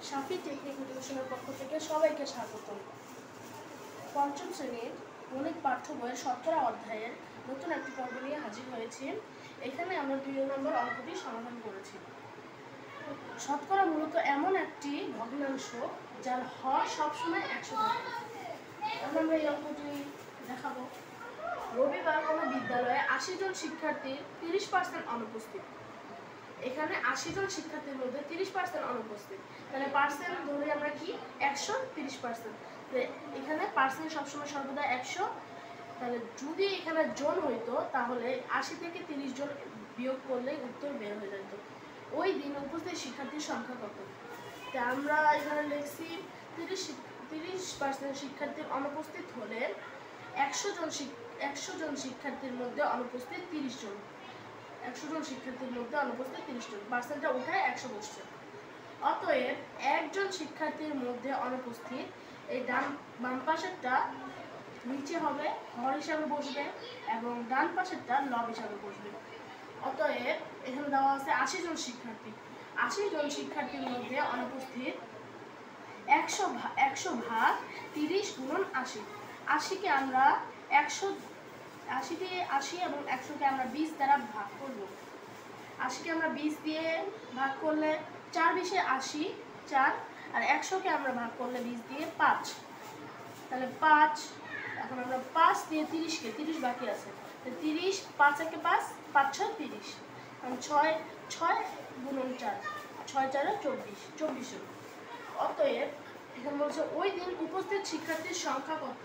সাফি technique এডুকেশনের পক্ষ থেকে সবাইকে স্বাগত। পঞ্চম শ্রেণীর গণিত পাঠ্য বইয়ের শতকরা অধ্যায়ের নতুন একটি পর্ব নিয়ে হাজির হয়েছি। এখানে আমরা 2 নম্বর অঙ্কটি সমাধান করেছি। শতকরা মূলত এমন একটি ভগ্নাংশ যার হর সবসময় 100 থাকে। এখন আমরা এই অঙ্কটি দেখাবো। রবিবার কোনো বিদ্যালয়ে 80 জন শিক্ষার্থীর 30% অনুপস্থিত। এখানে 80 জন শিক্ষার্থীর মধ্যে 30% অনুপস্থিত, তাহলে পার্সেন্ট ধরে আমরা কি 100 30%, এখানে পার্সেন্ট সবসময় সর্বদা 100। তাহলে যদি এখানে জন হইতো তাহলে 80 থেকে 30 জন বিয়োগ করলে উত্তর বের হয়ে যেত। ওই দিন উপস্থিত শিক্ষার্থীর সংখ্যা কত? তা আমরা এখানে লিখছি 30% শিক্ষার্থীর অনুপস্থিত হলে 100 জন শিক্ষার্থীর মধ্যে অনুপস্থিত 30 জন। 100 জন শিক্ষার্থীর মধ্যে অনুপস্থিত 30 জন, পার্সেন্টটা উঠায় 100 বসছে। অতএব একজন শিক্ষার্থীর মধ্যে অনুপস্থিত, এই বাম পাশেরটা নিচে হবে হর হিসাবে বসবে এবং ডান পাশেরটা লব হিসাবে বসবে। অতএব এখানে দেওয়া আছে 80 জন শিক্ষার্থী। 80 জন শিক্ষার্থীর মধ্যে অনুপস্থিত 100 ভাগ 30 গুণন 80। 80কে আমরা 80 এবং 100কে আমরা 20 দ্বারা ভাগ করব। 80কে আমরা 20 দিয়ে ভাগ করলে 4 20 80 4, আর 100কে আমরা ভাগ করলে 20 দিয়ে 5, তাহলে 5। এখন আমরা 5 দিয়ে 30কে 30 বাকি আছে, 30 5 একে 5 5 6 30, কারণ 6 গুণন 4 6 4 24 24। অতএব এখানে বলছে ওই দিন উপস্থিত শিক্ষার্থীর সংখ্যা কত?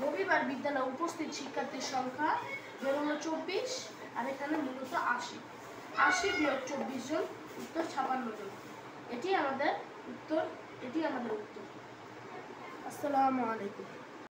রবিবার বিদ্যালয়ে উপস্থিত শিক্ষার্থীর সংখ্যা হলো 24, আর এখানে মূলত 80 বিয়োগ 24 জন, উত্তর 56 জন। এটি আমাদের উত্তর। আসসালামু আলাইকুম।